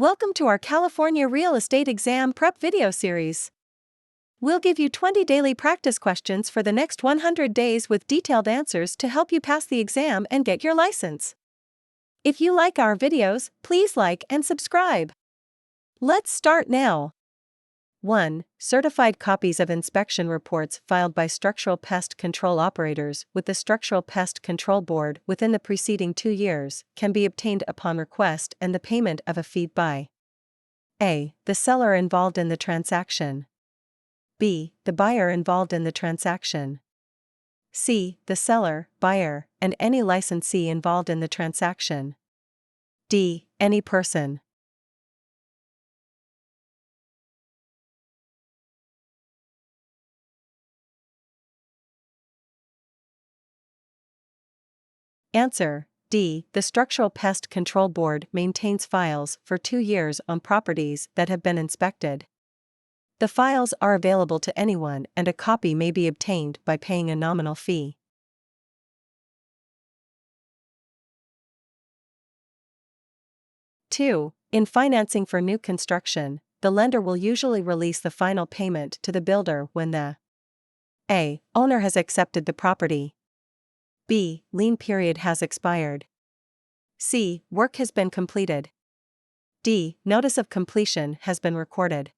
Welcome to our California Real Estate Exam Prep video series. We'll give you 20 daily practice questions for the next 100 days with detailed answers to help you pass the exam and get your license. If you like our videos, please like and subscribe. Let's start now. 1. Certified copies of inspection reports filed by structural pest control operators with the Structural Pest Control Board within the preceding 2 years can be obtained upon request and the payment of a fee by A. the seller involved in the transaction, B. the buyer involved in the transaction, C. the seller, buyer, and any licensee involved in the transaction, D. any person. Answer: D. The Structural Pest Control Board maintains files for 2 years on properties that have been inspected. The files are available to anyone and a copy may be obtained by paying a nominal fee. Two. In financing for new construction, the lender will usually release the final payment to the builder when the A. owner has accepted the property, B. lien period has expired, C. work has been completed, D. notice of completion has been recorded.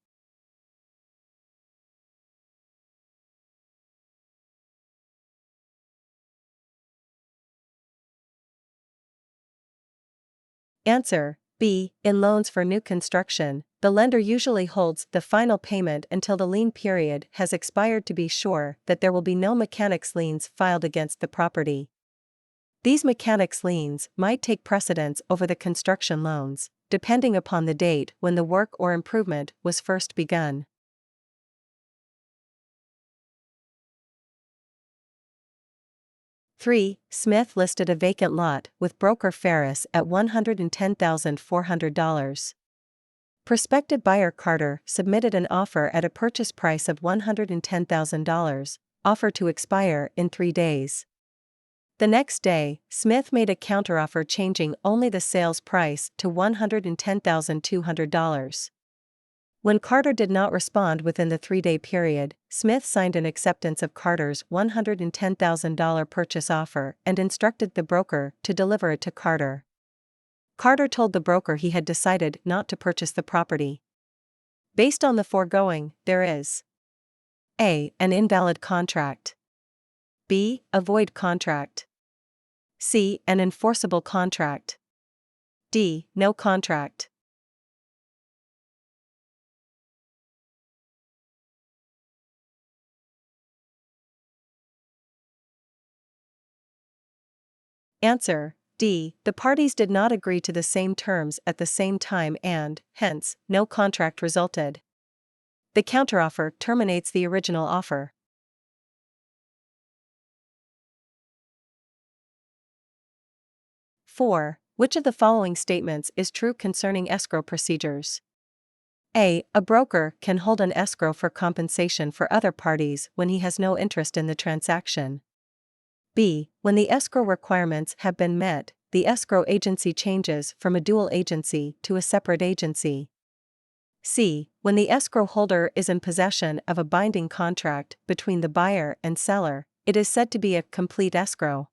Answer: B. In loans for new construction, the lender usually holds the final payment until the lien period has expired to be sure that there will be no mechanics liens filed against the property. These mechanics liens might take precedence over the construction loans, depending upon the date when the work or improvement was first begun. Three. Smith listed a vacant lot with Broker Farris at $110,400. Prospective buyer Carter submitted an offer at a purchase price of $110,000, offer to expire in 3 days. The next day, Smith made a counteroffer changing only the sales price to $110,200. When Carter did not respond within the 3-day period, Smith signed an acceptance of Carter's $110,000 purchase offer and instructed the broker to deliver it to Carter. Carter told the broker he had decided not to purchase the property. Based on the foregoing, there is A. an invalid contract, B. a void contract, C. an enforceable contract, D. no contract. Answer: D. The parties did not agree to the same terms at the same time and, hence, no contract resulted. The counteroffer terminates the original offer. 4. Which of the following statements is true concerning escrow procedures? A. A broker can hold an escrow for compensation for other parties when he has no interest in the transaction. B. When the escrow requirements have been met, the escrow agency changes from a dual agency to a separate agency. C. When the escrow holder is in possession of a binding contract between the buyer and seller, it is said to be a complete escrow.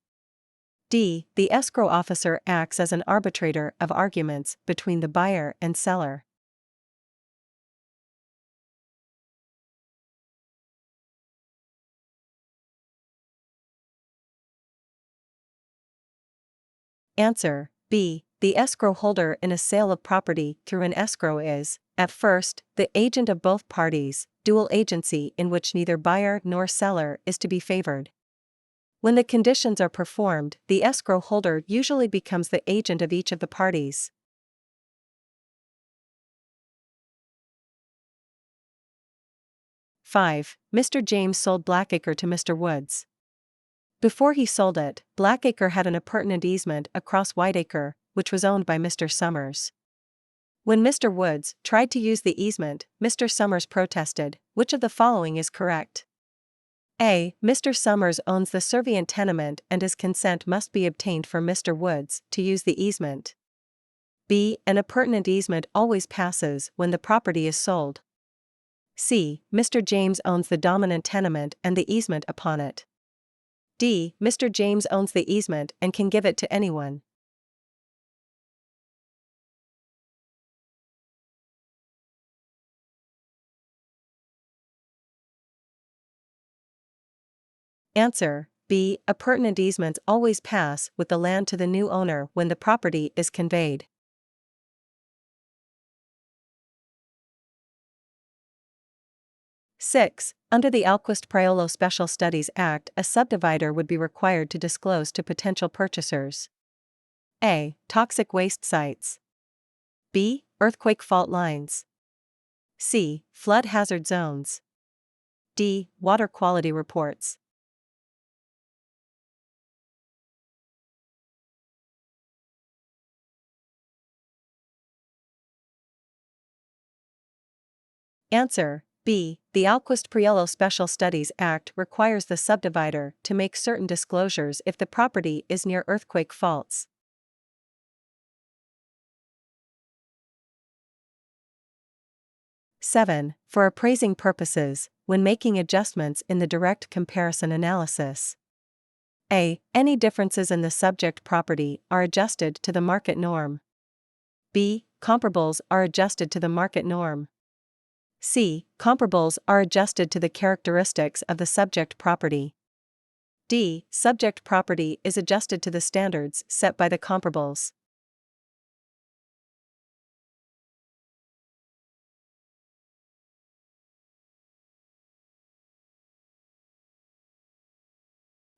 D. The escrow officer acts as an arbitrator of arguments between the buyer and seller. Answer: B. The escrow holder in a sale of property through an escrow is, at first, the agent of both parties, dual agency in which neither buyer nor seller is to be favored. When the conditions are performed, the escrow holder usually becomes the agent of each of the parties. Five. Mr. James sold Blackacre to Mr. Woods. Before he sold it, Blackacre had an appurtenant easement across Whiteacre, which was owned by Mr. Sommers. When Mr. Woods tried to use the easement, Mr. Sommers protested. Which of the following is correct? A. Mr. Sommers owns the servient tenement and his consent must be obtained for Mr. Woods to use the easement. B. An appurtenant easement always passes when the property is sold. C. Mr. James owns the dominant tenement and the easement upon it. D. Mr. James owns the easement and can give it to anyone. Answer: B. Appurtenant easements always pass with the land to the new owner when the property is conveyed. 6. Under the Alquist-Priolo Special Studies Act, a subdivider would be required to disclose to potential purchasers: A. Toxic waste sites. B. Earthquake fault lines. C. Flood hazard zones. D. Water quality reports. Answer: B. The Alquist-Priolo Special Studies Act requires the subdivider to make certain disclosures if the property is near earthquake faults. 7. For appraising purposes, when making adjustments in the direct comparison analysis. A. Any differences in the subject property are adjusted to the market norm. B. Comparables are adjusted to the market norm. C. Comparables are adjusted to the characteristics of the subject property. D. Subject property is adjusted to the standards set by the comparables.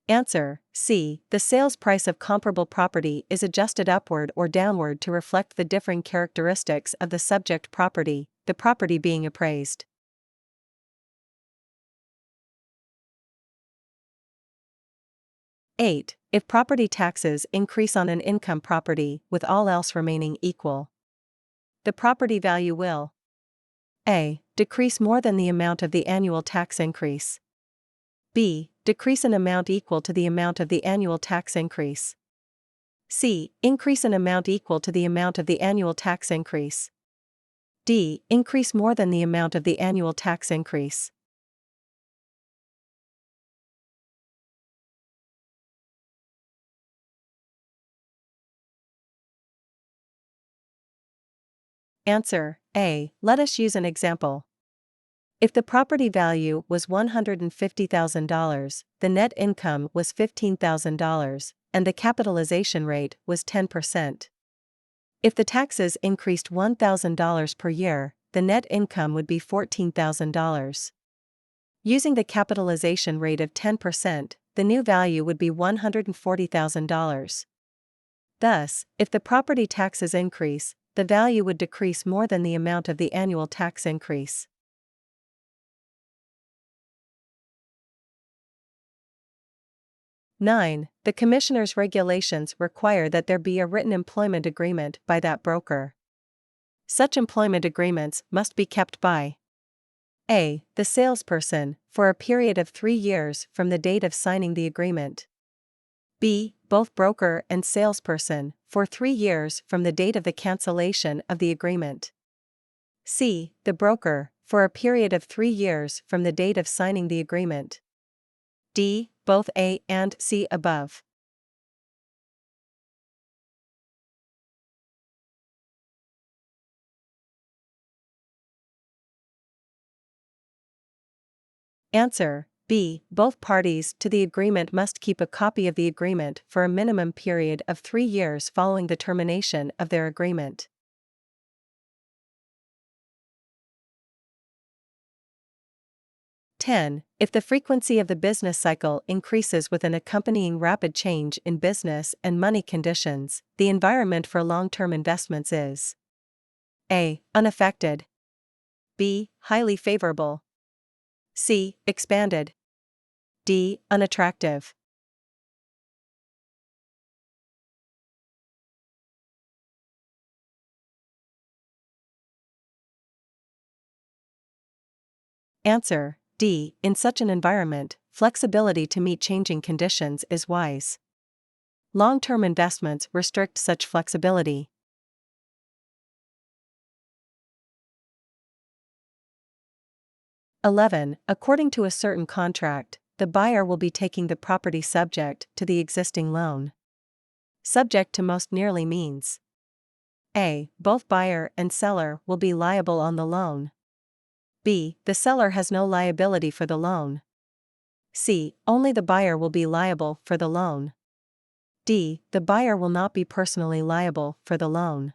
Answer: C. The sales price of comparable property is adjusted upward or downward to reflect the differing characteristics of the subject property, the property being appraised. 8. If property taxes increase on an income property with all else remaining equal, the property value will: A. Decrease more than the amount of the annual tax increase. B. Decrease an amount equal to the amount of the annual tax increase. C. Increase an amount equal to the amount of the annual tax increase. D. Increase more than the amount of the annual tax increase. Answer: A. Let us use an example. If the property value was $150,000, the net income was $15,000, and the capitalization rate was 10%. If the taxes increased $1,000 per year, the net income would be $14,000. Using the capitalization rate of 10%, the new value would be $140,000. Thus, if the property taxes increase, the value would decrease more than the amount of the annual tax increase. 9. The Commissioner's regulations require that there be a written employment agreement by that broker. Such employment agreements must be kept by: A. The salesperson, for a period of 3 years from the date of signing the agreement. B. Both broker and salesperson, for 3 years from the date of the cancellation of the agreement. C. The broker, for a period of 3 years from the date of signing the agreement. D. Both A and C above. Answer: B. Both parties to the agreement must keep a copy of the agreement for a minimum period of 3 years following the termination of their agreement. If the frequency of the business cycle increases with an accompanying rapid change in business and money conditions, the environment for long-term investments is: A. Unaffected. B. Highly favorable. C. Expanded. D. Unattractive. Answer: D. In such an environment, flexibility to meet changing conditions is wise. Long-term investments restrict such flexibility. 11. According to a certain contract, the buyer will be taking the property subject to the existing loan. Subject to most nearly means A. Both buyer and seller will be liable on the loan. B. The seller has no liability for the loan. C. Only the buyer will be liable for the loan. D. The buyer will not be personally liable for the loan.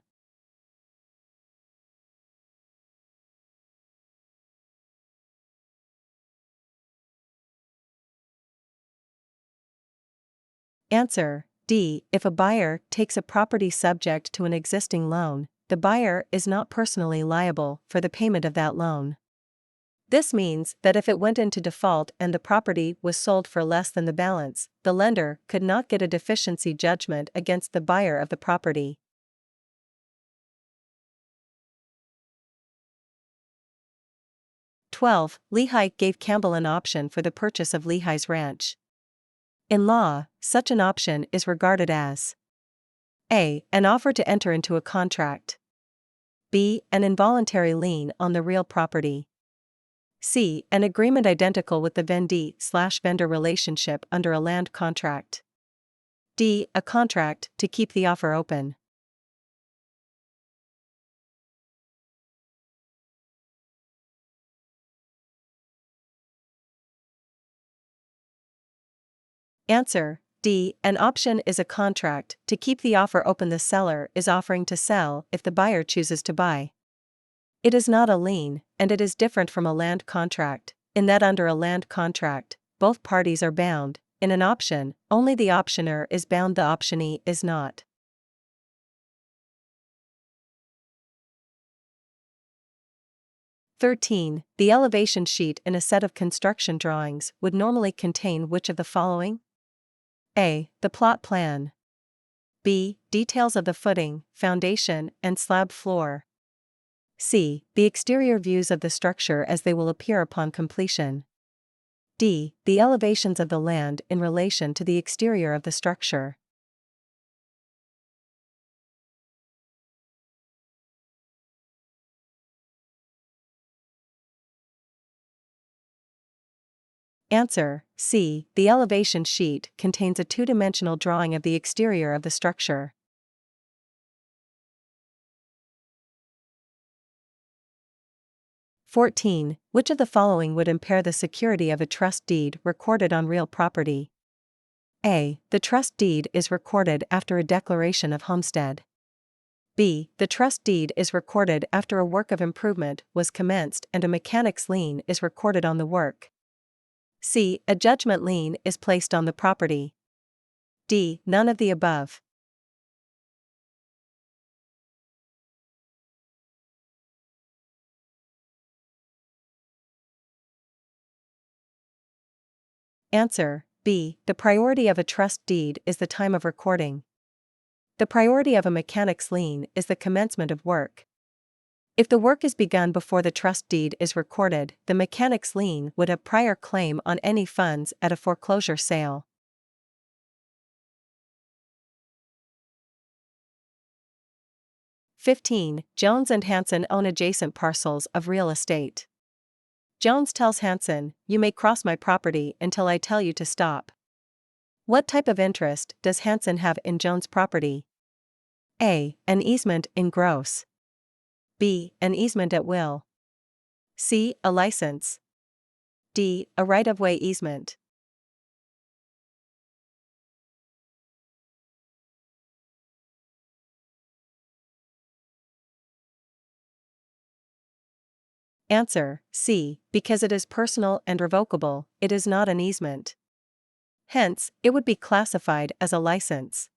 Answer: D. If a buyer takes a property subject to an existing loan, the buyer is not personally liable for the payment of that loan. This means that if it went into default and the property was sold for less than the balance, the lender could not get a deficiency judgment against the buyer of the property. 12. Lehigh gave Campbell an option for the purchase of Lehigh's ranch. In law, such an option is regarded as A. An offer to enter into a contract. B. An involuntary lien on the real property. C. An agreement identical with the vendee/vendor relationship under a land contract. D. A contract to keep the offer open. Answer: D. An option is a contract to keep the offer open. The seller is offering to sell if the buyer chooses to buy. It is not a lien, and it is different from a land contract, in that under a land contract, both parties are bound. In an option, only the optioner is bound, the optionee is not. (13) The elevation sheet in a set of construction drawings would normally contain which of the following? A. The plot plan. B. Details of the footing, foundation, and slab floor. C. The exterior views of the structure as they will appear upon completion. D. The elevations of the land in relation to the exterior of the structure. Answer: C. The elevation sheet contains a two-dimensional drawing of the exterior of the structure. 14. Which of the following would impair the security of a trust deed recorded on real property? A. The trust deed is recorded after a declaration of homestead. B. The trust deed is recorded after a work of improvement was commenced and a mechanic's lien is recorded on the work. C. A judgment lien is placed on the property. D. None of the above. Answer: B. The priority of a trust deed is the time of recording. The priority of a mechanic's lien is the commencement of work. If the work is begun before the trust deed is recorded, the mechanic's lien would have prior claim on any funds at a foreclosure sale. (15) Jones and Hanson own adjacent parcels of real estate. Jones tells Hanson, "You may cross my property until I tell you to stop." What type of interest does Hanson have in Jones' property? A. An easement in gross. B. An easement at will. C. A license. D. A right-of-way easement. Answer: C. Because it is personal and revocable, it is not an easement. Hence, it would be classified as a license.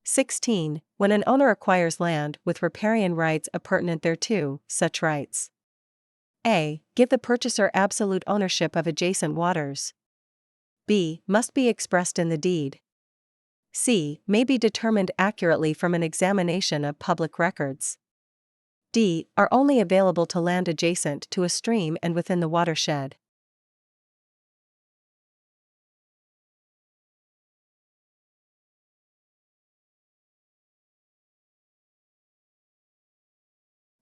16. When an owner acquires land with riparian rights appurtenant thereto, such rights: A. Give the purchaser absolute ownership of adjacent waters. B. Must be expressed in the deed. C. May be determined accurately from an examination of public records. D. Are only available to land adjacent to a stream and within the watershed.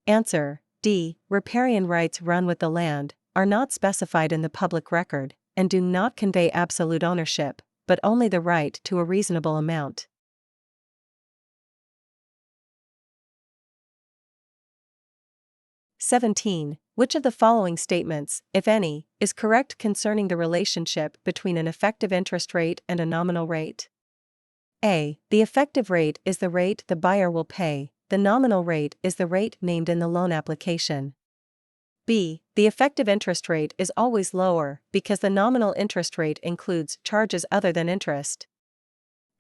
Answer: D. Riparian rights run with the land, are not specified in the public record, and do not convey absolute ownership, but only the right to a reasonable amount. Which of the following statements, if any, is correct concerning the relationship between an effective interest rate and a nominal rate? A. The effective rate is the rate the buyer will pay, the nominal rate is the rate named in the loan application. B. The effective interest rate is always lower because the nominal interest rate includes charges other than interest.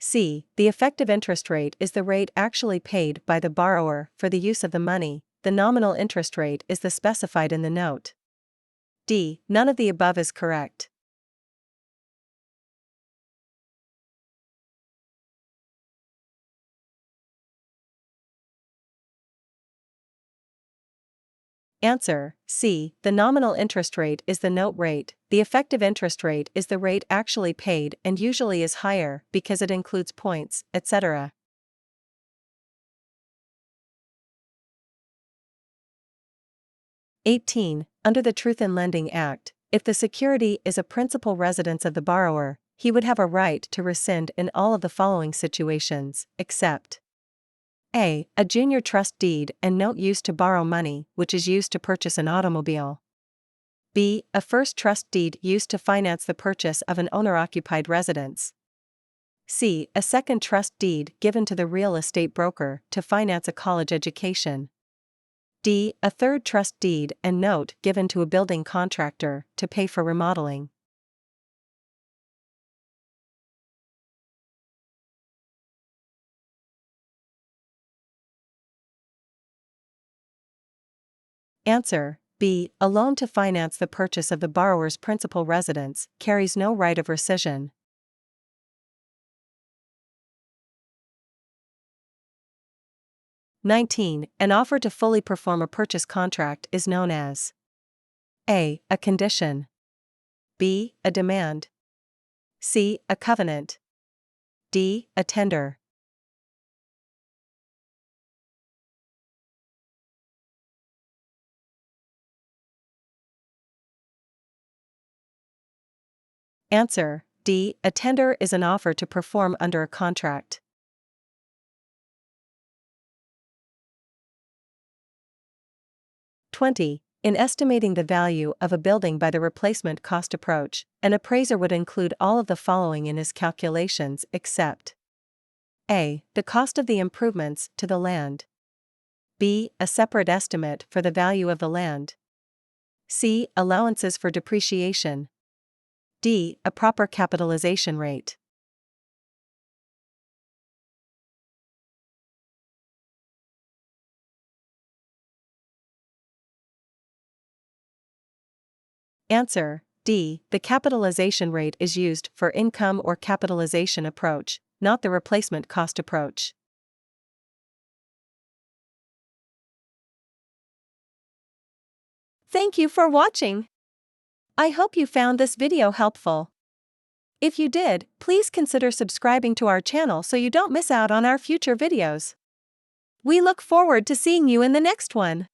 C. The effective interest rate is the rate actually paid by the borrower for the use of the money, the nominal interest rate is the specified in the note. D. None of the above is correct. Answer: C. The nominal interest rate is the note rate, the effective interest rate is the rate actually paid and usually is higher because it includes points, etc. 18. Under the Truth in Lending Act, if the security is a principal residence of the borrower, he would have a right to rescind in all of the following situations, except: A. A junior trust deed and note used to borrow money, which is used to purchase an automobile. B. A first trust deed used to finance the purchase of an owner-occupied residence. C. A second trust deed given to the real estate broker to finance a college education. D. A third trust deed and note given to a building contractor to pay for remodeling. Answer: B. A loan to finance the purchase of the borrower's principal residence carries no right of rescission. An offer to fully perform a purchase contract is known as: A. A condition. B. A demand. C. A covenant. D. A tender. Answer: D. A tender is an offer to perform under a contract. 20. In estimating the value of a building by the replacement cost approach, an appraiser would include all of the following in his calculations except: A. The cost of the improvements to the land. B. A separate estimate for the value of the land. C. Allowances for depreciation. D. A proper capitalization rate. Answer: D. The capitalization rate is used for income or capitalization approach, not the replacement cost approach. Thank you for watching. I hope you found this video helpful. If you did, please consider subscribing to our channel so you don't miss out on our future videos. We look forward to seeing you in the next one.